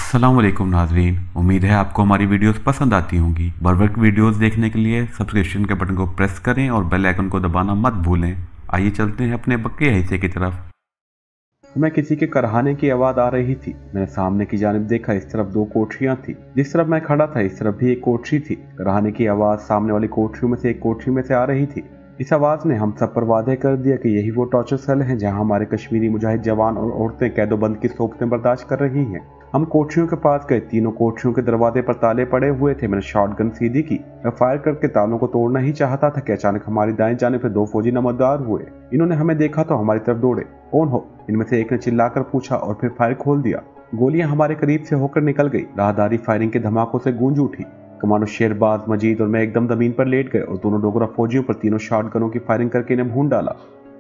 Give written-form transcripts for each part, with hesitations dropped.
अस्सलामुअलैकुम नाजरीन, उम्मीद है आपको हमारी वीडियोस पसंद आती होंगी। बर्बर वीडियोस देखने के लिए सब्सक्रिप्शन के बटन को प्रेस करें और बेल आइकन को दबाना मत भूलें। आइए चलते हैं अपने बक्के हिस्से की तरफ। मैं किसी के करहाने की आवाज़ आ रही थी। मैंने सामने की जानिब देखा, इस तरफ दो कोठरियां थी। जिस तरफ मैं खड़ा था इस तरफ भी एक कोठरी थी। करहाने की आवाज़ सामने वाली कोठरियों में से एक कोठरी में से आ रही थी। इस आवाज़ ने हम सब पर वादे कर दिया कि यही वो टॉर्चर सेल हैं जहां हमारे कश्मीरी मुजाहिद जवान और औरतें कैदोबंद की सोबतें बर्दाश्त कर रही हैं। हम कोठरियों के पास गए। तीनों कोठरियों के दरवाजे पर ताले पड़े हुए थे। मैंने शॉटगन सीधी की। मैं फायर करके तालों को तोड़ना ही चाहता था कि अचानक हमारी दाएं जानिब से दो फौजी नमदार हुए। इन्होंने हमें देखा तो हमारी तरफ दौड़े। कौन हो? इनमें से एक ने चिल्लाकर पूछा और फिर फायर खोल दिया। गोलियां हमारे करीब से होकर निकल गई। राहदारी फायरिंग के धमाकों से गूंज उठी। कमांडो शेरबाज, मजीद और मैं एकदम जमीन पर लेट गए और दोनों डोगरा फौजियों पर तीनों शॉटगनों की फायरिंग करके इन्हें भून डाला।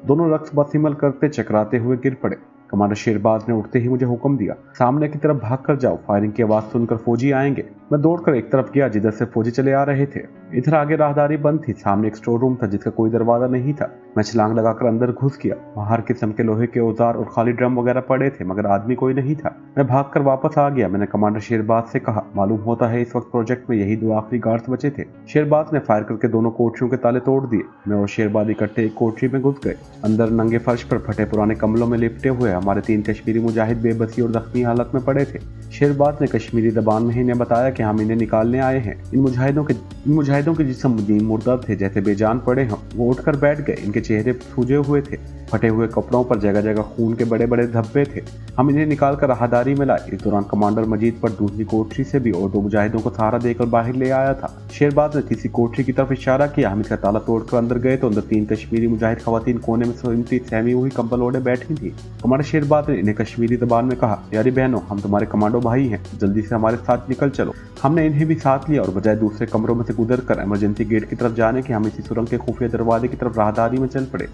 दोनों रक्स बसिमल करते चकराते हुए गिर पड़े। कमांडर शेरबाज ने उठते ही मुझे हुक्म दिया, सामने की तरफ भाग कर जाओ, फायरिंग की आवाज सुनकर फौजी आएंगे। मैं दौड़कर एक तरफ गया जिधर से फौजी चले आ रहे थे। इधर आगे राहदारी बंद थी। सामने एक स्टोर रूम था जिसका कोई दरवाजा नहीं था। मैं छलांग लगाकर अंदर घुस गया। वहां हर किस्म के लोहे के औजार और खाली ड्रम वगैरह पड़े थे मगर आदमी कोई नहीं था। मैं भागकर वापस आ गया। मैंने कमांडर शेरबाज से कहा, मालूम होता है इस वक्त प्रोजेक्ट में यही दो आखिरी गार्ड्स बचे थे। शेरबाज ने फायर करके दोनों कोठरियों के ताले तोड़ दिए। मैं और शेरबाज इकट्ठे एक कोठरी में घुस गए। अंदर नंगे फर्श पर फटे पुराने कम्बलों में लिपटे हुए हमारे तीन कश्मीरी मुजाहिद बेबसी और जख्मी हालत में पड़े थे। शेरबाज ने कश्मीरी जबान में इन्हें बताया कि हम इन्हें निकालने आए हैं। इन मुजाहिदों के जिस्म मुर्दा थे, जैसे बेजान पड़े हों। वो उठकर बैठ गए। इनके चेहरे सूजे हुए थे। फटे हुए कपड़ों पर जगह जगह खून के बड़े बड़े धब्बे थे। हम इन्हें निकालकर राहदारी में लाए। इस दौरान कमांडर मजीद पर दूसरी कोठरी से भी और दो मुजाहिदों को सहारा देकर बाहर ले आया था। शेरबाज ने तीसरी कोठरी की तरफ इशारा किया। हम इसका ताला तोड़कर अंदर गए तो अंदर तीन कश्मीरी मुजाहिद खवातीन कोने में सहमी हुई कंबल ओढ़े बैठी थी। कमांडर शेरबाज ने इन्हें कश्मीरी जबान में कहा, यारी बहनों, हम तुम्हारे कमांडो भाई हैं, जल्दी से हमारे साथ निकल चलो। हमने इन्हें भी साथ लिया और बजाय दूसरे कमरों में से गुजर कर इमरजेंसी गेट की तरफ जाने के हम इसी सुरंग के खुफिया दरवाजे की तरफ राहदारी में चल पड़े।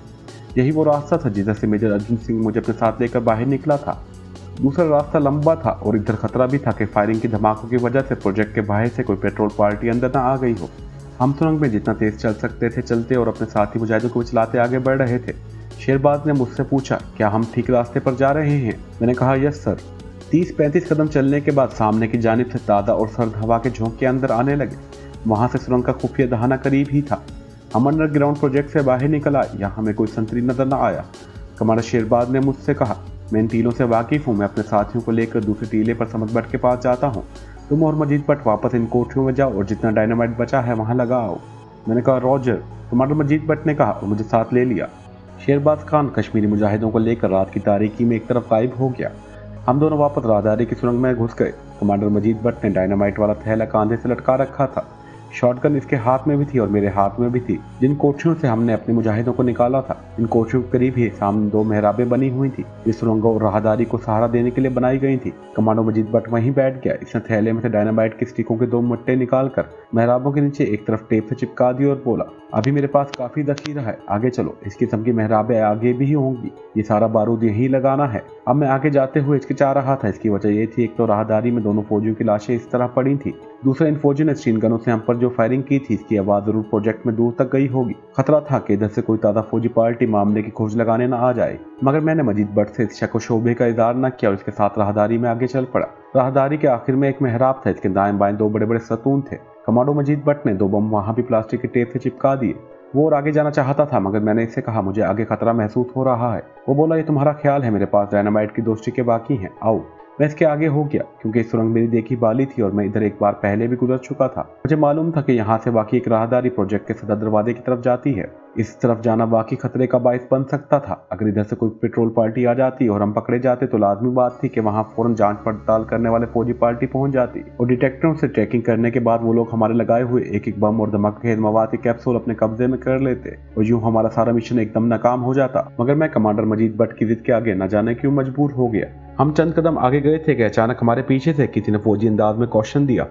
यही वो रास्ता था जिधर से मेजर अर्जुन सिंह मुझे अपने साथ लेकर बाहर निकला था। दूसरा रास्ता लंबा था और इधर खतरा भी था कि फायरिंग की धमाकों की वजह से प्रोजेक्ट के बाहर से कोई पेट्रोल पार्टी अंदर न आ गई हो। हम सुरंग में जितना तेज चल सकते थे चलते और अपने साथी मुजाहिदों को चलाते आगे बढ़ रहे थे। शेरबाज ने मुझसे पूछा, क्या हम ठीक रास्ते पर जा रहे हैं? मैंने कहा, यस सर। 30-35 कदम चलने के बाद सामने की जानिब से ताज़ा और सर्द हवा के झोंके अंदर आने लगे। वहां से सुरंग का खुफिया दहाना करीब ही था। हम अंडरग्राउंड प्रोजेक्ट से बाहर निकल आए। यहाँ हमें कोई संतरी नजर न आया। कमांडर शेरबाज ने मुझसे कहा, मैं इन टीलों से वाकिफ हूँ, मैं अपने साथियों को लेकर दूसरे टीले पर समझ भट्ट के पास जाता हूँ। तुम और मजीद भट्ट वापस इन कोठरियों में जाओ और जितना डायनामाइट बचा है वहाँ लगाओ। मैंने कहा, रॉजर। कमांडर मजीद भट्ट ने कहा और मुझे साथ ले लिया। शेरबाज खान कश्मीरी मुजाहिदों को लेकर रात की तारीकी में एक तरफ गायब हो गया। हम दोनों वापस राहदारी की सुरंग में घुस गए। कमांडर मजीद भट्ट ने डायनामाइट वाला थैला कांधे से लटका रखा था। शॉटगन इसके हाथ में भी थी और मेरे हाथ में भी थी। जिन कोठरियों से हमने अपने मुजाहिदों को निकाला था, इन कोठरियों के करीब ही सामने दो मेहराबें बनी हुई थी। इस सुरंगों और राहदारी को सहारा देने के लिए बनाई गई थी। कमांडो मजीद भट्ट वहीं बैठ गया। इसने थैले में से डायनामाइट के स्टिकों के दो मुट्टे निकालकर मेहराबों के नीचे एक तरफ टेप से चिपका दी और बोला, अभी मेरे पास काफी जखीरा है, आगे चलो। इस किस्म की मेहराबें आगे भी होंगी। ये सारा बारूद यहीं लगाना है। अब मैं आगे जाते हुए हिचकिचा रहा था। इसकी वजह यह थी, एक तो राहदारी में दोनों फौजियों की लाशें इस तरह पड़ी थी। दूसरा, इन फौजियों ने स्टीन गनों से हम पर जो फायरिंग की थी इसकी आवाज जरूर प्रोजेक्ट में दूर तक गई होगी। खतरा था कि इधर से कोई ताज़ा फौजी पार्टी मामले की खोज लगाने न आ जाए। मगर मैंने मजीद भट्ट से इस शक व शोभे का इज़हार न किया और इसके साथ राहदारी में आगे चल पड़ा। राहदारी के आखिर में एक मेहराब था। इसके दाएं बाएं दो बड़े बड़े सतून थे। कमांडो मजीद भट्ट ने दो बम वहां भी प्लास्टिक के टेप से चिपका दिए। वो और आगे जाना चाहता था मगर मैंने इससे कहा, मुझे आगे खतरा महसूस हो रहा है। वो बोला, ये तुम्हारा ख्याल है, मेरे पास डायनामाइट की 2 स्टिकें बाकी हैं, आओ। मैं इसके आगे हो गया क्योंकि इस सुरंग मेरी देखी बाली थी और मैं इधर एक बार पहले भी गुजर चुका था। मुझे मालूम था कि यहाँ से वाकई एक राहदारी प्रोजेक्ट के सदर दरवाजे की तरफ जाती है। इस तरफ जाना वाकई खतरे का बायस बन सकता था। अगर इधर से कोई पेट्रोल पार्टी आ जाती और हम पकड़े जाते तो लाजमी बात थी कि वहाँ फौरन जांच पड़ताल करने वाले फौजी पार्टी पहुंच जाती और डिटेक्टरों से ट्रैकिंग करने के बाद वो लोग हमारे लगाए हुए एक एक बम और धमाकेदार मवाद के कैप्सूल अपने कब्जे में कर लेते और यूं हमारा सारा मिशन एकदम नाकाम हो जाता। मगर मैं कमांडर मजीद भट्ट की जिद के आगे न जाने क्यों मजबूर हो गया। हम चंद कदम आगे गए थे कि अचानक हमारे पीछे से किसी ने फौजी अंदाज में क्वेश्चन दिया।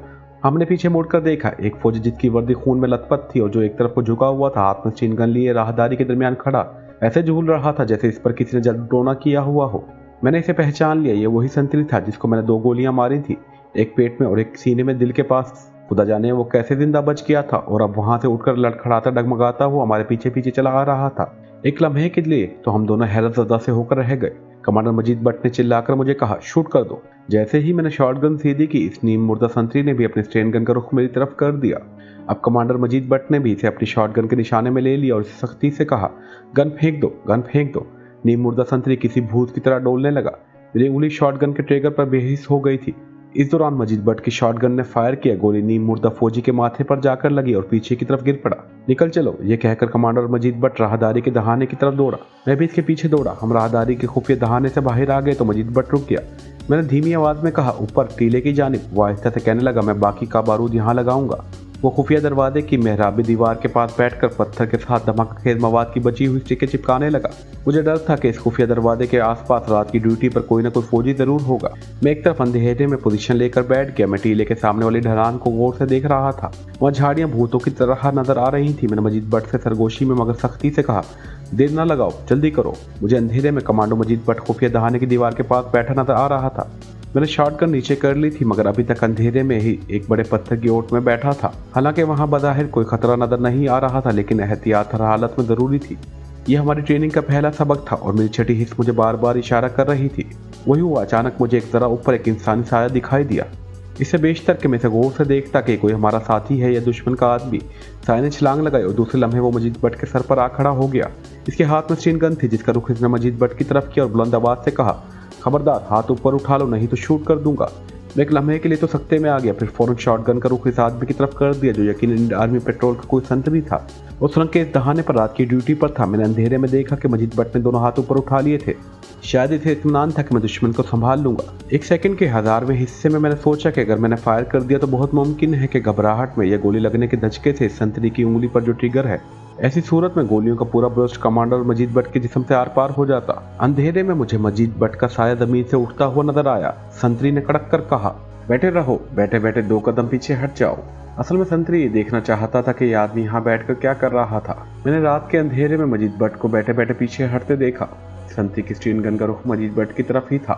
हमने पीछे मुड़कर देखा। एक फौजी जिसकी वर्दी खून में लथपथ थी और जो एक तरफ को झुका हुआ था, हाथ में स्टीन गन लिए राहदारी के दरमियान खड़ा ऐसे झूल रहा था जैसे इस पर किसी ने जलडोना किया हुआ हो। मैंने इसे पहचान लिया। ये वही संतरी था जिसको मैंने 2 गोलियां मारी थी, एक पेट में और एक सीने में दिल के पास। खुदा जाने वो कैसे जिंदा बच गया था और अब वहां से उठकर लड़खड़ाता डगमगाता हुआ हमारे पीछे पीछे चला आ रहा था। एक लम्हे के लिए तो हम दोनों हैरत ज़दा से होकर रह गए। कमांडर मजीद भट्ट ने चिल्लाकर मुझे कहा, शूट कर दो। जैसे ही मैंने शॉटगन सीधी की, इस नीम मुर्दा संतरी ने भी अपने स्ट्रेन गन का रुख मेरी तरफ कर दिया। अब कमांडर मजीद भट्ट ने भी इसे अपनी शॉटगन के निशाने में ले लिया और इसे सख्ती से कहा, गन फेंक दो, गन फेंक दो। नीम मुर्दा संतरी किसी भूत की तरह डोलने लगा। मेरी उंगली शॉटगन के ट्रिगर पर बेहिस हो गई थी। इस दौरान मजीद भट्ट की शॉटगन ने फायर किया। गोली नीम मुर्दा फौजी के माथे पर जाकर लगी और पीछे की तरफ गिर पड़ा। निकल चलो, ये कहकर कमांडर मजीद भट्ट राहदारी के दहाने की तरफ दौड़ा। मैं भी इसके पीछे दौड़ा। हम राहदारी के खुफिया दहाने से बाहर आ गए तो मजीद भट्ट रुक गया। मैंने धीमी आवाज में कहा, ऊपर टीले की जानिब। वो आहिस्ता से कहने लगा, मैं बाकी का बारूद यहाँ लगाऊंगा। वो खुफिया दरवाजे की मेहराबी दीवार के पास बैठकर पत्थर के साथ धमाकेखेज मवाद की बची हुई स्टिकें चिपकाने लगा। मुझे डर था कि इस खुफिया दरवाजे के आसपास रात की ड्यूटी पर कोई न कोई फौजी जरूर होगा। मैं एक तरफ अंधेरे में पोजीशन लेकर बैठ गया। मैं टीले के सामने वाली ढलान को गौर से देख रहा था। वहाँ झाड़ियां भूतों की तरह नजर आ रही थी। मैंने मजीद भट्ट से सरगोशी में मगर सख्ती से कहा, देर न लगाओ, जल्दी करो। मुझे अंधेरे में कमांडो मजीद भट्ट खुफिया दहाने की दीवार के पास बैठा नजर आ रहा था। मैंने शॉटगन नीचे कर ली थी मगर अभी तक अंधेरे में ही एक बड़े पत्थर की ओट में बैठा था। हालांकि वहां बज़ाहिर कोई खतरा नजर नहीं आ रहा था, लेकिन एहतियात हर हालत में जरूरी थी। यह हमारी ट्रेनिंग का पहला सबक था और मेरी छठी हिस्स मुझे बार बार इशारा कर रही थी। वही हुआ, अचानक मुझे एक तरह ऊपर एक इंसानी साया दिखाई दिया। इससे बेशतर कि मैं इसे गौर से देखता कि कोई हमारा साथी है या दुश्मन का आदमी। साया ने छलांग लगाई और दूसरे लम्हे वो मजीद भट्ट के सर पर आ खड़ा हो गया। इसके हाथ में स्टीन गन थी जिसका रुख इसने मजीद भट्ट की तरफ किया और बुलंद आवाज से कहा, खबरदार, हाथ ऊपर उठा लो नहीं तो शूट कर दूंगा। मैं एक लम्हे के लिए तो सख्ते में आ गया, फिर फौरन शॉटगन का रुख इस आदमी की तरफ कर दिया जो यकीनन आर्मी पेट्रोल का कोई संतरी था। वो सुरंग के इस दहाने पर रात की ड्यूटी पर था। मैंने अंधेरे में देखा कि मजीद भट्ट ने दोनों हाथ ऊपर उठा लिए थे। शायद इसे इत्मीनान था कि मैं दुश्मन को संभाल लूंगा। एक सेकंड के 1000वें हिस्से में मैंने सोचा कि अगर मैंने फायर कर दिया तो बहुत मुमकिन है कि घबराहट में या गोली लगने के धचके से संतरी की उंगली पर जो ट्रिगर है, ऐसी सूरत में गोलियों का पूरा ब्रस्ट कमांडर मजीद भट्ट के जिस्म से आर पार हो जाता। अंधेरे में मुझे मजीद भट्ट का साया जमीन से उठता हुआ नजर आया। संतरी ने कड़क कर कहा, बैठे रहो, बैठे बैठे 2 कदम पीछे हट जाओ। असल में संतरी ये देखना चाहता था कि ये आदमी यहाँ बैठकर क्या कर रहा था। मैंने रात के अंधेरे में मजीद भट्ट को बैठे बैठे पीछे हटते देखा। संतरी की स्टीन गन का रुख मजीद भट्ट की तरफ ही था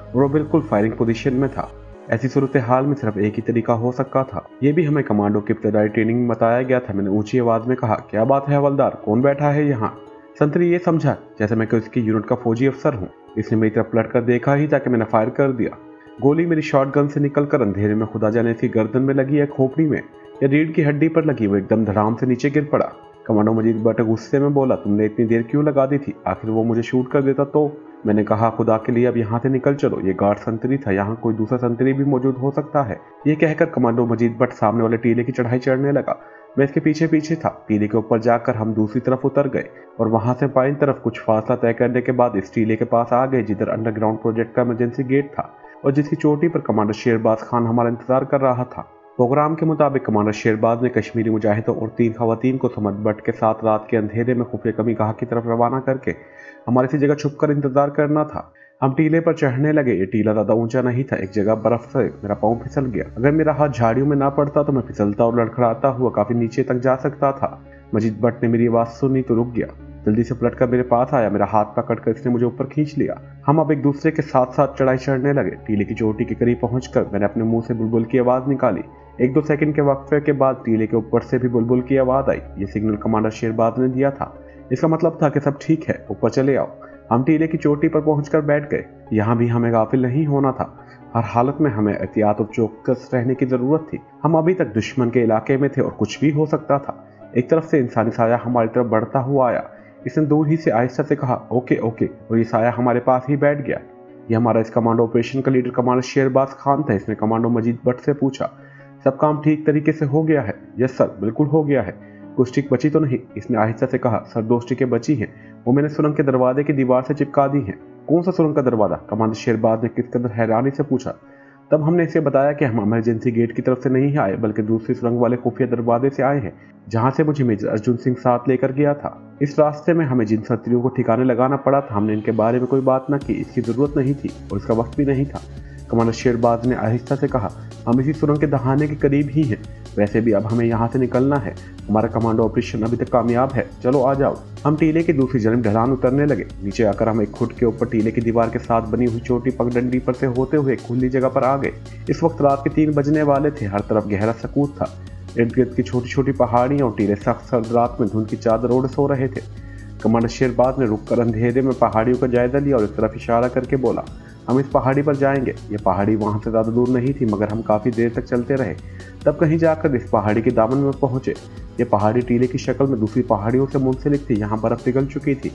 और वो बिल्कुल फायरिंग पोजीशन में था। ऐसी सूरत हाल में सिर्फ एक ही तरीका हो सकता था। ये भी हमें कमांडो की इब्तदाई ट्रेनिंग में बताया गया था। मैंने ऊंची आवाज में कहा, क्या बात है हवलदार, कौन बैठा है यहाँ? संतरी ये समझा जैसे मैं कोई उसकी यूनिट का फौजी अफसर हूँ। इसने मेरी तरफ पलट कर देखा ही था कि मैंने फायर कर दिया। गोली मेरी शॉटगन से निकलकर अंधेरे में खुदा जाने की गर्दन में लगी या खोपड़ी में या रीढ़ की हड्डी पर लगी। वो एकदम धड़ाम से नीचे गिर पड़ा। कमांडो मजीद भट्ट गुस्से में बोला, तुमने इतनी देर क्यों लगा दी थी? आखिर वो मुझे शूट कर देता तो? मैंने कहा, खुदा के लिए अब यहाँ से निकल चलो, ये गार्ड संतरी था, यहाँ कोई दूसरा संतरी भी मौजूद हो सकता है। ये कहकर कमांडो मजीद भट्ट सामने वाले टीले की चढ़ाई चढ़ने लगा। मैं इसके पीछे पीछे था। टीले के ऊपर जाकर हम दूसरी तरफ उतर गए और वहां से बाईं तरफ कुछ फासला तय करने के बाद इस टीले के पास आ गए जिधर अंडरग्राउंड प्रोजेक्ट का इमरजेंसी गेट था और जिसकी चोटी पर कमांडर शेरबाज खान हमारा इंतजार कर रहा था। प्रोग्राम के मुताबिक कमांडर शेरबाज ने कश्मीरी मुजाहिदों और 3 खवातीन को समद भट्ट के साथ रात के अंधेरे में खुफिया कमी गाह की तरफ रवाना करके हमारे सी जगह छुपकर इंतजार करना था। हम टीले पर चढ़ने लगे। ये टीला ज्यादा ऊंचा नहीं था। एक जगह बर्फ से मेरा पाँव फिसल गया। अगर मेरा हाथ झाड़ियों में ना पड़ता तो मैं फिसलता और लड़खड़ाता हुआ काफी नीचे तक जा सकता था। मजीद भट्ट ने मेरी आवाज सुनी तो रुक गया। जल्दी से पलटकर मेरे पास आया। मेरा हाथ पकड़कर इसने मुझे ऊपर खींच लिया। हम अब एक दूसरे के साथ साथ चढ़ाई चढ़ने लगे। टीले की चोटी के करीब पहुंचकर मैंने अपने मुंह से बुलबुल की आवाज निकाली। 1-2 सेकंड के वक्फे के बाद टीले के ऊपर से भी बुलबुल की आवाज आई। ये सिग्नल कमांडर शेरबाज ने दिया था। इसका मतलब था कि सब ठीक है, ऊपर चले आओ। हम टीले की चोटी पर पहुंचकर बैठ गए। यहाँ भी हमें गाफिल नहीं होना था। हर हालत में हमें एहतियात और चौकस रहने की जरूरत थी। हम अभी तक दुश्मन के इलाके में थे और कुछ भी हो सकता था। एक तरफ से इंसानी साया हमारी तरफ बढ़ता हुआ आया। इसने दूर ही से आहिस्ता से कहा, ओके ओके, और ये साया हमारे पास ही बैठ गया। ये हमारा इस कमांडो ऑपरेशन का लीडर कमांडर शेरबाज खान था। इसने कमांडो मजीद भट्ट से पूछा, सब काम ठीक तरीके से हो गया है? यस सर, बिल्कुल हो गया है। कुछ स्टिक बची तो नहीं? इसने आहिस्ता से कहा, सर 2 स्टिकें बची हैं, वो मैंने सुरंग के दरवाजे की दीवार से चिपका दी हैं। कौन सा सुरंग का दरवाजा? कमांडर शेरबाज ने किस कदर हैरानी से पूछा। तब हमने इसे बताया कि हम इमरजेंसी गेट की तरफ से नहीं आए बल्कि दूसरी सुरंग वाले खुफिया दरवाजे से आए हैं जहां से मुझे मेजर अर्जुन सिंह साथ लेकर गया था। इस रास्ते में हमें जिन संतरियों को ठिकाने लगाना पड़ा था हमने इनके बारे में कोई बात न की। इसकी जरूरत नहीं थी और इसका वक्त भी नहीं था। कमांडर शेरबाज ने आहिस्ता से कहा, हम इसी सुरंग के दहाने के करीब ही हैं। वैसे भी अब हमें यहाँ से निकलना है। हमारा कमांडो ऑपरेशन अभी तक कामयाब है। चलो आ जाओ। हम टीले की दूसरी जानिब ढलान उतरने लगे। नीचे आकर हम एक खुद के ऊपर टीले की दीवार के साथ बनी हुई छोटी पगडंडी पर से होते हुए खुली जगह पर आ गए। इस वक्त रात के 3 बजने वाले थे। हर तरफ गहरा सकूत था। इर्द गिर्द की छोटी छोटी पहाड़ियां और टीले सख्त सर्द रात में धुंध की चादर ओढ़े सो रहे थे। कमांडर शेरबाज ने रुककर अंधेरे में पहाड़ियों का जायजा लिया और इस तरफ इशारा करके बोला, हम इस पहाड़ी पर जाएंगे। ये पहाड़ी वहां से ज़्यादा दूर नहीं थी, मगर हम काफ़ी देर तक चलते रहे। तब कहीं जाकर इस पहाड़ी के दामन में पहुंचे। ये पहाड़ी टीले की शक्ल में दूसरी पहाड़ियों से मुंसलिक थी। यहाँ बर्फ पिघल चुकी थी।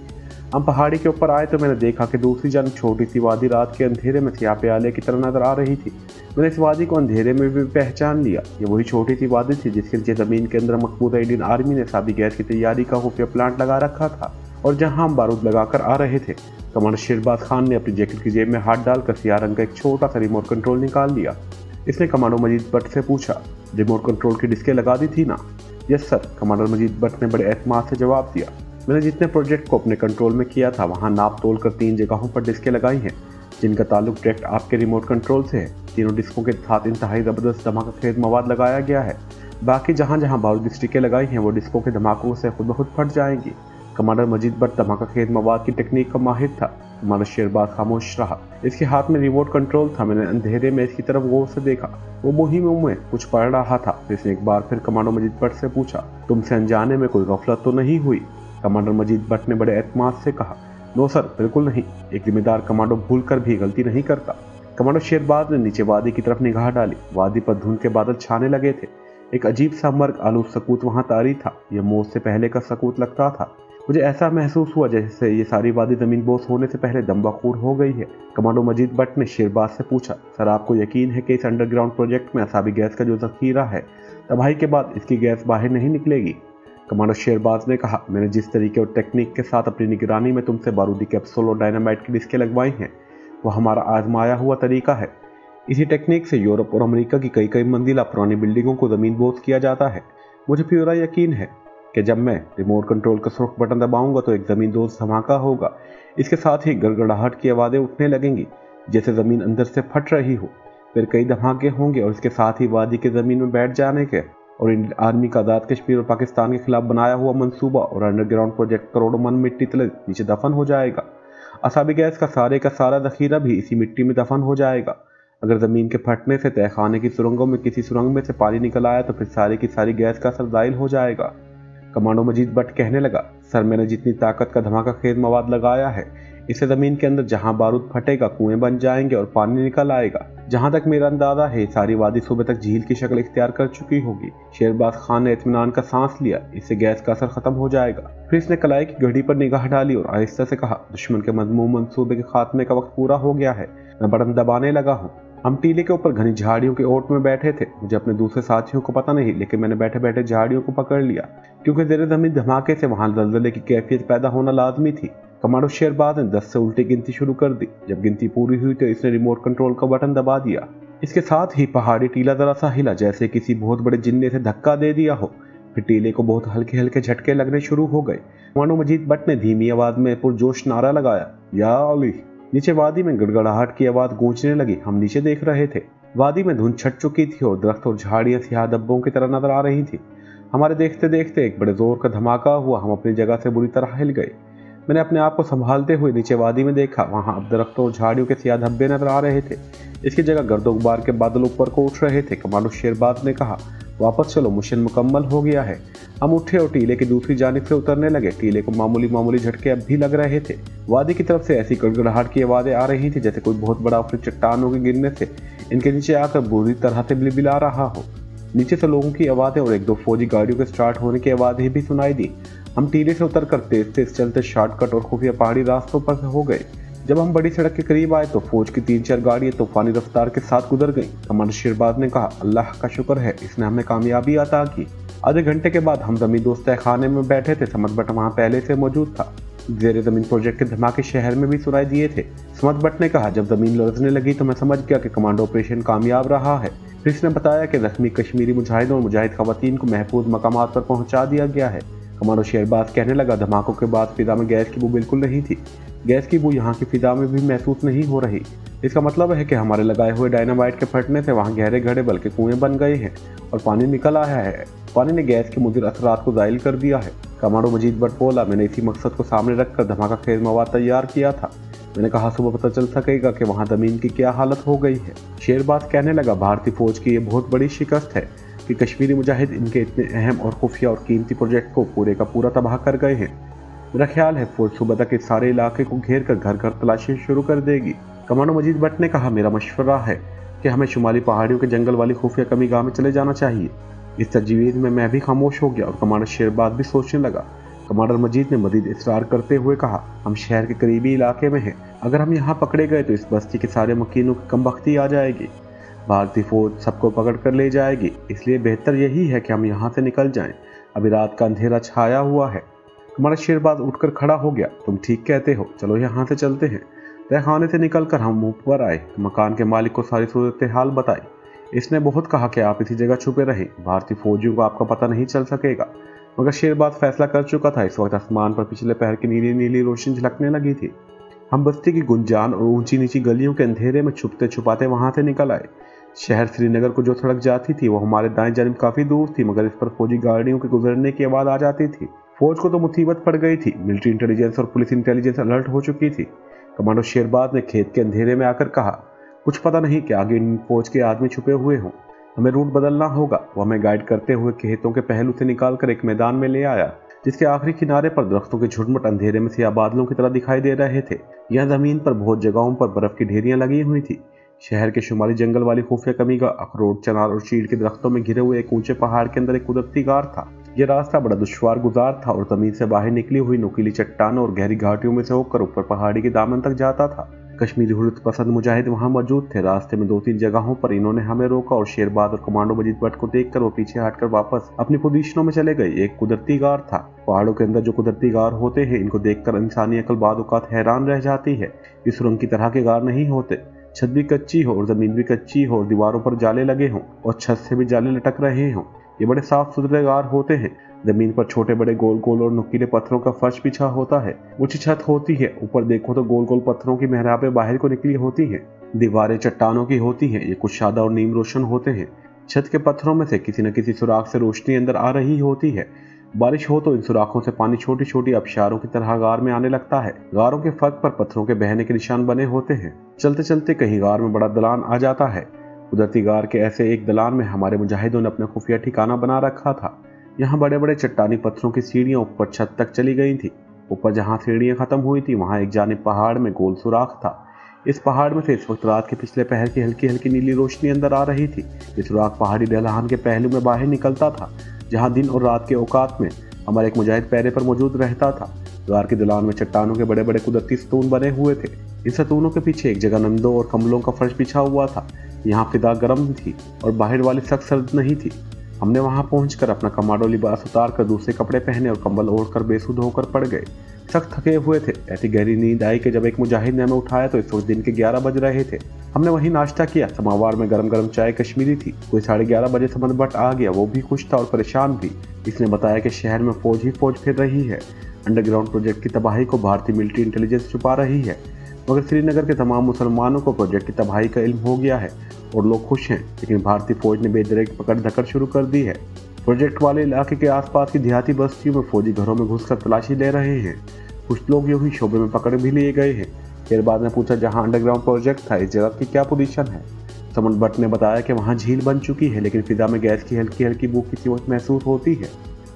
हम पहाड़ी के ऊपर आए तो मैंने देखा कि दूसरी जानब छोटी सी वादी रात के अंधेरे में स्याह प्याले की तरह नजर आ रही थी। मैंने इस वादी को अंधेरे में भी पहचान लिया। ये वही छोटी सी वादी थी जिसके नीचे ज़मीन के अंदर मकबूजा इंडियन आर्मी ने सादी गैस की तैयारी का खुफिया प्लांट लगा रखा था और जहाँ हम बारूद लगाकर आ रहे थे। कमांडर शेरबाज खान ने अपनी जैकेट की जेब में हाथ डालकर सियाह रंग का एक छोटा सा रिमोट कंट्रोल निकाल लिया। इसने कमांडर मजीद भट्ट से पूछा, रिमोट कंट्रोल की डिस्कें लगा दी थी ना? यस सर, कमांडर मजीद भट्ट ने बड़े एतमाद से जवाब दिया। मैंने जितने प्रोजेक्ट को अपने कंट्रोल में किया था वहाँ नाप तोल कर 3 जगहों पर डिस्कें लगाई हैं जिनका ताल्लुक डायरेक्ट आपके रिमोट कंट्रोल से है। तीनों डिस्कों के साथ इंतहाई ज़बरदस्त धमाका खेज मवाद लगाया गया है। बाकी जहाँ जहाँ बारूद की स्टिकें लगाई हैं वो डिस्कों के धमाकों से खुद ब खुद फट जाएंगी। कमांडर मजीद भट्ट धमाका खेज मवाद की टेक्निक का माहिर था। कमांडर शेरबाज खामोश रहा। इसके हाथ में रिमोट कंट्रोल था। मैंने अंधेरे में इसकी तरफ गौर से देखा। वो मुहिम में कुछ पढ़ रहा था। इसने एक बार फिर कमांडर मजीद भट्ट से पूछा, तुमसे अनजाने में कोई गफलत तो नहीं हुई? कमांडर मजीद भट्ट ने बड़े एतमाद से कहा, नो सर, बिल्कुल नहीं। एक जिम्मेदार कमांडो भूल कर भी गलती नहीं करता। कमांडर शेरबाज ने नीचे वादी की तरफ निगाह डाली। वादी पर धुंध के बादल छाने लगे थे। एक अजीब सा मर्ग आलूद सकूत वहां तारी था। यह मौत से पहले का सकूत लगता था। मुझे ऐसा महसूस हुआ जैसे ये सारी वादी जमीन बोस होने से पहले दमबखूर हो गई है। कमांडो मजीद भट्ट ने शेरबाज से पूछा, सर आपको यकीन है कि इस अंडरग्राउंड प्रोजेक्ट में असाबी गैस का जो जखीरा है तबाही के बाद इसकी गैस बाहर नहीं निकलेगी? कमांडर शेरबाज ने कहा, मैंने जिस तरीके और टेक्निक के साथ अपनी निगरानी में तुमसे बारूदी कैप्सूल और डायनामाइट की डिस्कें लगवाई हैं वो हमारा आजमाया हुआ तरीका है। इसी टेक्निक से यूरोप और अमेरिका की कई कई मंजिला पुरानी बिल्डिंगों को ज़मीन बोस किया जाता है। मुझे पूरा यकीन है कि जब मैं रिमोट कंट्रोल का सुर्ख बटन दबाऊंगा तो एक ज़मीन दोस्त धमाका होगा। इसके साथ ही गड़गड़ाहट की आवाज़ें उठने लगेंगी जैसे ज़मीन अंदर से फट रही हो। फिर कई धमाके होंगे और इसके साथ ही वादी के ज़मीन में बैठ जाने के और इंडियन आर्मी का आज़ाद कश्मीर और पाकिस्तान के खिलाफ बनाया हुआ मंसूबा और अंडरग्राउंड प्रोजेक्ट करोड़ों मन मिट्टी तले नीचे दफन हो जाएगा। असाबी गैस का सारा जखीरा भी इसी मिट्टी में दफन हो जाएगा। अगर ज़मीन के फटने से तहखाने की सुरंगों में किसी सुरंग में से पानी निकल आया तो फिर सारी की सारी गैस का असर ज़ाइल हो जाएगा। कमांडो मजीद भट्ट कहने लगा, सर मैंने जितनी ताकत का धमाका खेज मवाद लगाया है इससे ज़मीन के अंदर जहां बारूद फटेगा कुएं बन जाएंगे और पानी निकल आएगा। जहां तक मेरा अंदाजा है सारी वादी सुबह तक झील की शक्ल इख्तियार कर चुकी होगी। शेरबाज खान ने इत्मीनान का सांस लिया। इससे गैस का असर खत्म हो जाएगा। फिर इसने कलाई की घड़ी पर निगाह डाली और आहिस्ता से कहा, दुश्मन के मजमूम मंसूबे के खात्मे का वक्त पूरा हो गया है। मैं बटन दबाने लगा हूँ। हम टीले के ऊपर घनी झाड़ियों के ओट में बैठे थे। मुझे अपने दूसरे साथियों को पता नहीं, लेकिन मैंने बैठे बैठे झाड़ियों को पकड़ लिया क्योंकि ज़ेरे ज़मीन धमाके से वहां दलदले की कैफियत पैदा होना लाजमी थी। कमांडो शेरबाज ने 10 से उल्टी गिनती शुरू कर दी। जब गिनती पूरी हुई तो इसने रिमोट कंट्रोल का बटन दबा दिया। इसके साथ ही पहाड़ी टीला जरा सा हिला जैसे किसी बहुत बड़े जिन्ने से धक्का दे दिया हो। फिर टीले को बहुत हल्के हल्के झटके लगने शुरू हो गए। कमांडो मजीद भट्ट ने धीमी आवाज में पुरजोश नारा लगाया, या अली। नीचे वादी में गड़गड़ाहट की आवाज गूंजने लगी। हम नीचे देख रहे थे। वादी में धुंध छट चुकी थी और दरख्त और झाड़ियां सियाह धब्बों की तरह नजर आ रही थी। हमारे देखते देखते एक बड़े जोर का धमाका हुआ। हम अपनी जगह से बुरी तरह हिल गए। मैंने अपने आप को संभालते हुए नीचे वादी में देखा। वहां अब दरख्तों और झाड़ियों के सियाह धब्बे नजर आ रहे थे। इसकी जगह गर्दो गुबार के बादल ऊपर को उठ रहे थे। कमांडो शेरबाज ने कहा, वापस चलो, मिशन मुकम्मल हो गया है। हम उठे और टीले की दूसरी जानिब से उतरने लगे। टीले को मामूली मामूली झटके अब भी लग रहे थे। वादी की तरफ से ऐसी गड़गड़ाहट की आवाजें आ रही थी जैसे कोई बहुत बड़ा अफरी चट्टानों के गिरने से इनके नीचे आकर बुरी तरह से बिलबिला रहा हो। नीचे से लोगों की आवाजें और एक दो फौजी गाड़ियों के स्टार्ट होने की आवाजें भी सुनाई दी। हम टीले से उतरकर तेज तेज चलते शॉर्टकट और खुफिया पहाड़ी रास्तों पर से हो गए। जब हम बड़ी सड़क के करीब आए तो फौज की 3-4 गाड़ियां तूफानी रफ्तार के साथ गुजर गईं। कमांडर शेरबाज ने कहा, अल्लाह का शुक्र है, इसने हमें कामयाबी अता की। आधे घंटे के बाद हम जमीन दोस्त खाने में बैठे थे। समद भट्ट वहाँ पहले से मौजूद था। जेर जमीन प्रोजेक्ट के धमाके शहर में भी सुनाई दिए थे। समद भट्ट ने कहा, जब जमीन लरजने लगी तो मैं समझ गया कि कमांडो ऑपरेशन कामयाब रहा है। फिर इसने बताया कि जख्मी कश्मीरी मुजाहिदों और मुजाहिद खवातीन को महफूज मकामात पर पहुंचा दिया गया है। कमांडो शेरबाज कहने लगा, धमाकों के बाद फिजा में गैस की बू बिल्कुल नहीं थी। गैस की बू यहाँ की फिजा में भी महसूस नहीं हो रही। इसका मतलब है कि हमारे लगाए हुए डायनामाइट के फटने से वहाँ गहरे गड्ढे बल्कि कुएं बन गए हैं और पानी निकल आया है। पानी ने गैस के मुदिर असरात को ज़ाइल कर दिया है। कमांडो मजीद भट्ट बोला, मैंने इसी मकसद को सामने रखकर धमाका खेज मवाद तैयार किया था। मैंने कहा, सुबह पता चल सकेगा कि वहाँ ज़मीन की क्या हालत हो गई है। शेरबाज कहने लगा, भारतीय फौज की ये बहुत बड़ी शिकस्त है कि कश्मीरी मुजाहिद इनके इतने अहम और खुफिया और कीमती प्रोजेक्ट को पूरे का पूरा तबाह कर गए हैं। मेरा ख्याल है फौज सुबह तक इस सारे इलाके को घेर कर घर घर तलाशी शुरू कर देगी। कमांडो मजीद भट्ट ने कहा, मेरा मशवरा है कि हमें शुमाली पहाड़ियों के जंगल वाली खुफिया कमी गाह में चले जाना चाहिए। इस तजवीज़ में मैं भी खामोश हो गया और कमांडर शेरबाज भी सोचने लगा। कमांडर मजीद ने मजीद इसरार करते हुए कहा, हम शहर के करीबी इलाके में हैं। अगर हम यहाँ पकड़े गए तो इस बस्ती के सारे मकीनों की कमबख्ती आ जाएगी। भारतीय फौज सबको पकड़ कर ले जाएगी, इसलिए बेहतर यही है कि हम यहाँ से निकल जाएं। अभी रात का अंधेरा छाया हुआ है। कमांडर शेरबाज उठकर खड़ा हो गया। तुम ठीक कहते हो, चलो यहाँ से चलते हैं। तहखाने से निकलकर हम ऊपर आए, मकान के मालिक को सारी सूरत हाल बताई। इसने बहुत कहा कि आप इसी जगह छुपे रहें, भारतीय फौजियों को आपका पता नहीं चल सकेगा। मगर शेरबाज फैसला कर चुका था। इस वक्त आसमान पर पिछले पहर की नीली नीली रोशनी झलकने लगी थी। हम बस्ती की गुंजान और ऊंची नीची गलियों के अंधेरे में छुपते छुपाते वहां से निकल आए। शहर श्रीनगर को जो सड़क जाती थी वो हमारे दाएं जानिब काफी दूर थी, मगर इस पर फौजी गाड़ियों के गुजरने की आवाज आ जाती थी। फौज को तो मुसीबत पड़ गई थी। मिलिट्री इंटेलिजेंस और पुलिस इंटेलिजेंस अलर्ट हो चुकी थी। कमांडो शेरबाज ने खेत के अंधेरे में आकर कहा, कुछ पता नहीं कि आगे इन फौज के आदमी छुपे हुए हों। हमें रूट बदलना होगा। वो हमें गाइड करते हुए खेतों के पहलू से निकालकर एक मैदान में ले आया, जिसके आखिरी किनारे पर दरख्तों के झुरमुट अंधेरे में सियाह बादलों की तरह दिखाई दे रहे थे। यह जमीन पर बहुत जगहों पर बर्फ की ढेरियां लगी हुई थी। शहर के शुमाली जंगल वाली खुफिया कमीगा अखरोट, चनार और चीड़ के दरख्तों में घिरे हुए एक ऊंचे पहाड़ के अंदर एक कुदरती गार था। यह रास्ता बड़ा दुश्वार गुजार था और जमीन से बाहर निकली हुई नुकीली चट्टानों और गहरी घाटियों में से होकर ऊपर पहाड़ी के दामन तक जाता था। कश्मीरी हुर्रियत पसंद मुजाहिद वहां मौजूद थे। रास्ते में 2-3 जगहों पर इन्होंने हमें रोका और शेरबाज और कमांडो मजीद भट्ट को देखकर वो पीछे हटकर वापस अपनी पोजीशनों में चले गए। एक कुदरती गार था। पहाड़ों के अंदर जो कुदरती गार होते हैं, इनको देखकर इंसानी अकल बाद औकात हैरान रह जाती है। इस सुरंग की तरह के गार नहीं होते। छत भी कच्ची हो और जमीन भी कच्ची हो और दीवारों पर जाले लगे हों और छत से भी जाले लटक रहे हों। ये बड़े साफ सुथरे गार होते हैं। जमीन पर छोटे बड़े गोल गोल और नुकीले पत्थरों का फर्श बिछा होता है। ऊंची छत होती है। ऊपर देखो तो गोल गोल पत्थरों की मेहराबें बाहर को निकली होती हैं। दीवारें चट्टानों की होती हैं। ये कुशादा और नीम रोशन होते हैं। छत के पत्थरों में से किसी न किसी सुराख से रोशनी अंदर आ रही होती है। बारिश हो तो इन सुराखों से पानी छोटी छोटी आबशारों की तरह गार में आने लगता है। गारों के फर्क पर पत्थरों के बहने के निशान बने होते हैं। चलते चलते कहीं गार में बड़ा दलान आ जाता है। कुदरती गार के ऐसे एक दलान में हमारे मुजाहिदों ने अपना खुफिया ठिकाना बना रखा था। यहाँ बड़े बड़े चट्टानी पत्थरों की सीढ़ियां ऊपर छत तक चली गई थी। ऊपर जहाँ सीढ़ियां खत्म हुई थी वहाँ एक जानिब पहाड़ में गोल सुराख था। इस पहाड़ में से इस वक्त रात के पिछले पहर की हल्की हल्की नीली रोशनी अंदर आ रही थी। ये सुराख पहाड़ी ढलान के पहलू में बाहर निकलता था, जहाँ दिन और रात के औकात में हमारा एक मुजाहिद पैरे पर मौजूद रहता था। गार के दलान में चट्टानों के बड़े बड़े कुदरती सतून बने हुए थे। इन सतूनों के पीछे एक जगह नंदों और कम्बलों का फर्श बिछा हुआ था। यहाँ फिदा गर्म थी और बाहर वाली सख्त सर्द नहीं थी। हमने वहां पहुंचकर अपना कमांडो लिबास उतार कर दूसरे कपड़े पहने और कंबल ओढ़कर बेसुध होकर पड़ गए। सख्त थके हुए थे। ऐसी गहरी नींद आई कि जब एक मुजाहिद ने हमें उठाया तो इस वक्त दिन के 11 बज रहे थे। हमने वहीं नाश्ता किया। समावार में गरम गरम चाय कश्मीरी थी। कोई 11:30 बजे समद भट्ट आ गया। वो भी खुश था और परेशान भी। इसने बताया कि शहर में फौज ही फौज फिर रही है। अंडरग्राउंड प्रोजेक्ट की तबाही को भारतीय मिलिट्री इंटेलिजेंस छुपा रही है, मगर श्रीनगर के तमाम मुसलमानों को प्रोजेक्ट की तबाही का इल्म हो गया है और लोग खुश हैं। लेकिन भारतीय फौज ने बेदरेक पकड़ धकड़ शुरू कर दी है। प्रोजेक्ट वाले इलाके के आसपास की देहाती बस्तियों में फौजी घरों में घुसकर तलाशी ले रहे हैं। कुछ लोग यूं ही शोबे में पकड़ भी लिए गए हैं। शेरबाज ने पूछा, जहां अंडरग्राउंड प्रोजेक्ट था इस जगह की क्या पोजीशन है? समद भट्ट ने बताया कि वहां झील बन चुकी है, लेकिन फिजा में गैस की हल्की हल्की बू किसी वक्त महसूस होती है।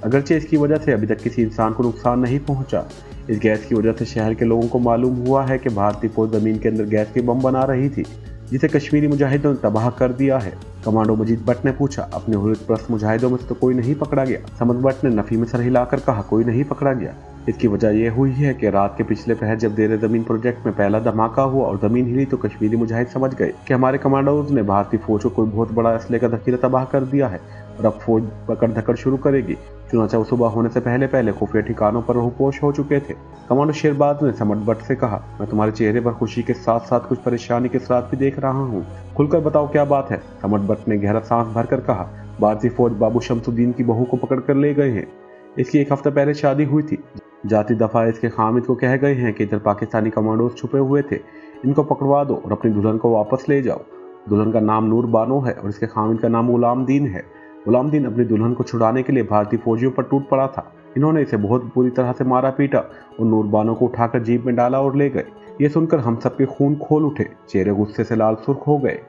अगरचे इसकी वजह से अभी तक किसी इंसान को नुकसान नहीं पहुंचा। इस गैस की वजह से शहर के लोगों को मालूम हुआ है कि भारतीय फौज जमीन के अंदर गैस के बम बना रही थी, जिसे कश्मीरी मुजाहिदों ने तबाह कर दिया है। कमांडो मजीद भट्ट ने पूछा, अपने हुर्रियत परस्त मुजाहिदों में से तो कोई नहीं पकड़ा गया? समद भट्ट ने नफी में सर हिलाकर कहा, कोई नहीं पकड़ा गया। इसकी वजह यह हुई है कि रात के पिछले पहर जब देर जमीन प्रोजेक्ट में पहला धमाका हुआ और जमीन हिली तो कश्मीरी मुजाहिद समझ गए कि हमारे कमांडोज ने भारतीय फौज को कोई बहुत बड़ा असले का जखीरा तबाह कर दिया है और अब फौज पकड़ धकड़ शुरू करेगी। चुनाचा सुबह होने से पहले पहले खुफिया ठिकानों पर रूपोश हो चुके थे। कमांडो शेरबाज ने समद भट्ट से कहा, मैं तुम्हारे चेहरे पर खुशी के साथ साथ कुछ परेशानी के साथ भी देख रहा हूँ। खुलकर बताओ क्या बात है? समद भट्ट ने गहरा सांस भरकर कहा, भारतीय फौज बाबू शमसुद्दीन की बहू को पकड़ कर ले गए हैं। इसकी 1 हफ्ता पहले शादी हुई थी। जाती दफा इसके खामिद को कह गए हैं कि इधर पाकिस्तानी कमांडोज छुपे हुए थे, इनको पकड़वा दो और अपनी दुल्हन को वापस ले जाओ। दुल्हन का नाम नूर बानो है और इसके खामिद का नाम गुलाम दीन है। गुलाम दीन अपनी दुल्हन को छुड़ाने के लिए भारतीय फौजियों पर टूट पड़ा था। इन्होंने इसे बहुत बुरी तरह से मारा पीटा और नूर बानो को उठाकर जीप में डाला और ले गए। ये सुनकर हम सबके खून खोल उठे। चेहरे गुस्से से लाल सुर्ख हो गए।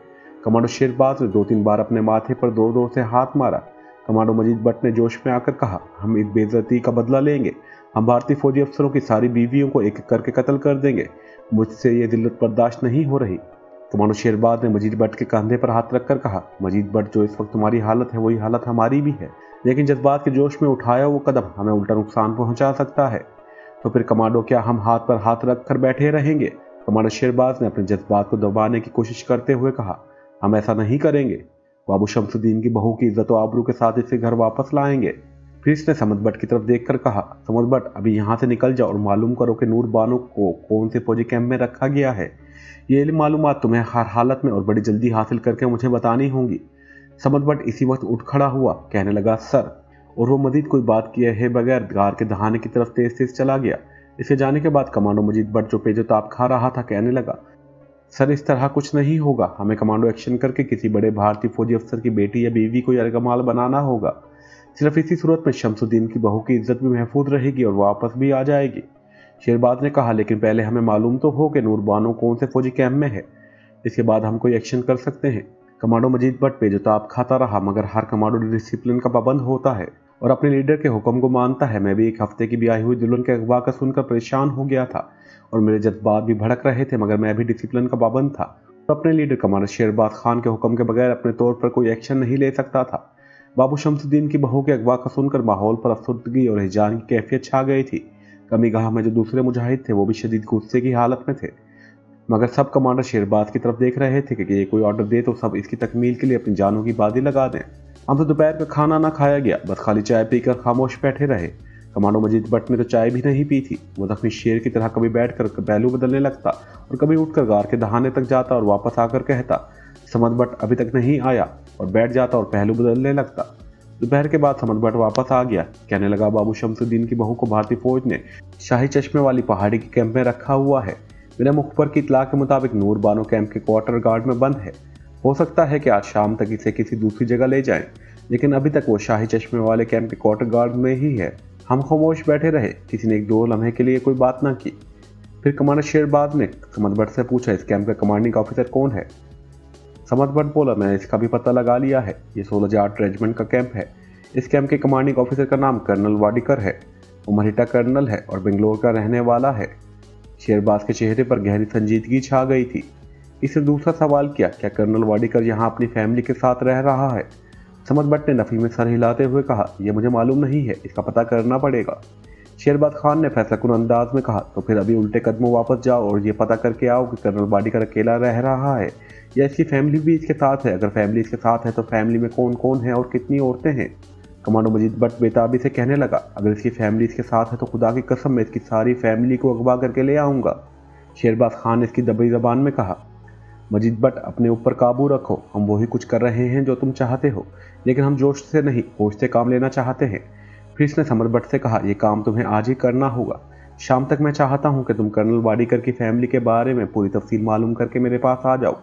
कमांडो शेरबाज ने 2-3 बार अपने माथे पर जोर जोर से हाथ मारा। कमांडो मजीद भट्ट ने जोश में आकर कहा, हम इस बेइज्जती का बदला लेंगे। हम भारतीय फौजी अफसरों की सारी बीवियों को एक एक करके कत्ल कर देंगे। मुझसे ये जिल्लत बर्दाश्त नहीं हो रही। कमांडो शेरबाज ने मजीद भट्ट के कंधे पर हाथ रखकर कहा, मजीद भट्ट, जो इस वक्त तुम्हारी हालत है वही हालत हमारी भी है, लेकिन जज्बात के जोश में उठाया वो कदम हमें उल्टा नुकसान पहुंचा सकता है। तो फिर कमांडो, क्या हम हाथ पर हाथ रखकर बैठे रहेंगे? कमांडो शेरबाज ने अपने जज्बात को दबाने की कोशिश करते हुए कहा, हम ऐसा नहीं करेंगे। बाबू शमसुद्दीन की बहू की इज्जत और आबरू के साथ इसे घर वापस लाएंगे। फिर इसने समद भट्ट की तरफ देखकर कहा, समद भट्ट, अभी यहाँ से निकल जाओ और मालूम करो कि नूर बानो को कौन से फौजी कैंप में रखा गया है। ये मालूमात तुम्हें हर हालत में और बड़ी जल्दी हासिल करके मुझे बतानी होंगी। समद भट्ट इसी वक्त उठ खड़ा हुआ, कहने लगा, सर। और वो मजीद कोई बात किए है बगैर गार के दहाने की तरफ तेज तेज चला गया। इसके जाने के बाद कमांडो मजीद भट्ट जो पेजोताब खा रहा था, कहने लगा, सर इस तरह कुछ नहीं होगा। हमें कमांडो एक्शन करके किसी बड़े भारतीय फौजी अफसर की बेटी या बीवी को यरगमाल बनाना होगा। सिर्फ इसी सूरत में शमसुद्दीन की बहू की इज्जत भी महफूज रहेगी और वापस भी आ जाएगी। शेरबाज ने कहा, लेकिन पहले हमें मालूम तो हो कि नूर बानो कौन से फौजी कैंप में है, इसके बाद हम कोई एक्शन कर सकते हैं। कमांडो मजीद भट्ट पेजोताब खाता रहा, मगर हर कमांडो डिसिप्लिन का पाबंद होता है और अपने लीडर के हुक्म को मानता है। मैं भी एक हफ्ते की ब्याही हुई दुल्हन के अगवा का सुनकर परेशान हो गया था और मेरे जज्बात भी भड़क रहे थे, मगर मैं भी डिसिप्लिन का पाबंद था और अपने लीडर कमांडर शेरबाज खान के हुक्म के बगैर अपने तौर पर कोई एक्शन नहीं ले सकता था। बाबू शमसुद्दीन की बहू के अगवा का सुनकर माहौल पर अफसरदगी और हिजान की कैफियत छा गई थी। कमी गाह में जो दूसरे मुजाहिद थे वो भी शदीद गुस्से की हालत में थे, मगर सब कमांडर शेरबाज की तरफ देख रहे थे कि ये कोई ऑर्डर दे तो सब इसकी तकमील के लिए अपनी जानों की बाजी लगा दें। हम तो दोपहर का खाना ना खाया गया, बस खाली चाय पीकर खामोश बैठे रहे। कमांडो मजीद भट्ट ने तो चाय भी नहीं पी थी। वो जख्मी शेर की तरह कभी बैठकर पहलू बदलने लगता और कभी उठकर गार के दहाने तक जाता और वापस आकर कहता, समद भट्ट अभी तक नहीं आया, और बैठ जाता और पहलू बदलने लगता। दोपहर के बाद समद भट्ट वापस आ गया, कहने लगा, बाबू शमसुद्दीन की बहू को भारतीय फौज ने शाही चश्मे वाली पहाड़ी के कैंप में रखा हुआ है। मेरे मुखबर की इतला के मुताबिक नूर बानो कैंप के क्वार्टर गार्ड में बंद है। हो सकता है कि आज शाम तक इसे किसी दूसरी जगह ले जाएं, लेकिन अभी तक वो शाही चश्मे वाले कैंप के क्वार्टर गार्ड में ही है। हम खामोश बैठे रहे, किसी ने एक दो लम्हे के लिए कोई बात ना की। फिर कमांडर शेरबाज ने समद भट्ट से पूछा, इस कैंप का कमांडिंग ऑफिसर कौन है? समद भट्ट बोला, मैंने इसका भी पता लगा लिया है, ये 16 रेजिमेंट का कैंप है। इस कैंप के कमांडिंग ऑफिसर का नाम कर्नल वाडिकर है। वो मरीटा कर्नल है और बेंगलोर का रहने वाला है। शेरबाज के चेहरे पर गहरी संजीदगी छा गई थी। इसने दूसरा सवाल किया, क्या कर्नल वाडिकर यहाँ अपनी फैमिली के साथ रह रहा है? समद भट्ट ने नफी में सर हिलाते हुए कहा, यह मुझे मालूम नहीं है, इसका पता करना पड़ेगा। शेरबाज खान ने फैसलाकुन अंदाज में कहा, तो फिर अभी उल्टे कदमों वापस जाओ और ये पता करके आओ कि कर्नल वाडिकर अकेला रह रहा है या इसकी फैमिली भी इसके साथ है। अगर फैमिली इसके साथ है तो फैमिली में कौन कौन है और कितनी औरतें हैं? कमांडो मजीद भट्ट बेताबी से कहने लगा, अगर इसकी फैमिली इसके साथ है तो खुदा की कसम मैं इसकी सारी फैमिली को अगवा करके ले आऊँगा। शेरबाज खान ने इसकी दबी जबान में कहा, मजीद भट्ट अपने ऊपर काबू रखो, हम वही कुछ कर रहे हैं जो तुम चाहते हो, लेकिन हम जोश से नहीं होश से काम लेना चाहते हैं। फिर इसने समद भट्ट से कहा, यह काम तुम्हें आज ही करना होगा। शाम तक मैं चाहता हूं कि तुम कर्नल वाडिकर की फैमिली के बारे में पूरी तफसील मालूम करके मेरे पास आ जाओ।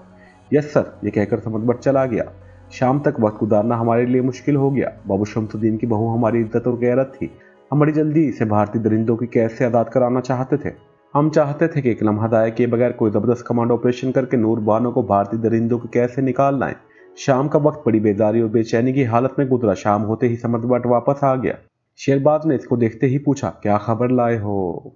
यस सर, ये कहकर समद भट्ट चला गया। शाम तक वक्त गुजारना हमारे लिए मुश्किल हो गया। बाबू शमसुद्दीन की बहू हमारी इज्जत और गैरत थी। हम बड़ी जल्दी इसे भारतीय दरिंदों की कैद से आज़ाद कराना चाहते थे। हम चाहते थे कि एक लम्हा दाया किए बगैर कोई जबरदस्त कमांडो ऑपरेशन करके नूर बानो को भारतीय दरिंदों की कैद से निकाल लाएं। शाम का वक्त बड़ी बेजारी और बेचैनी की हालत में गुजरा। शाम होते ही समद भट्ट वापस आ गया। शेरबाज ने इसको देखते ही पूछा, क्या खबर लाए हो?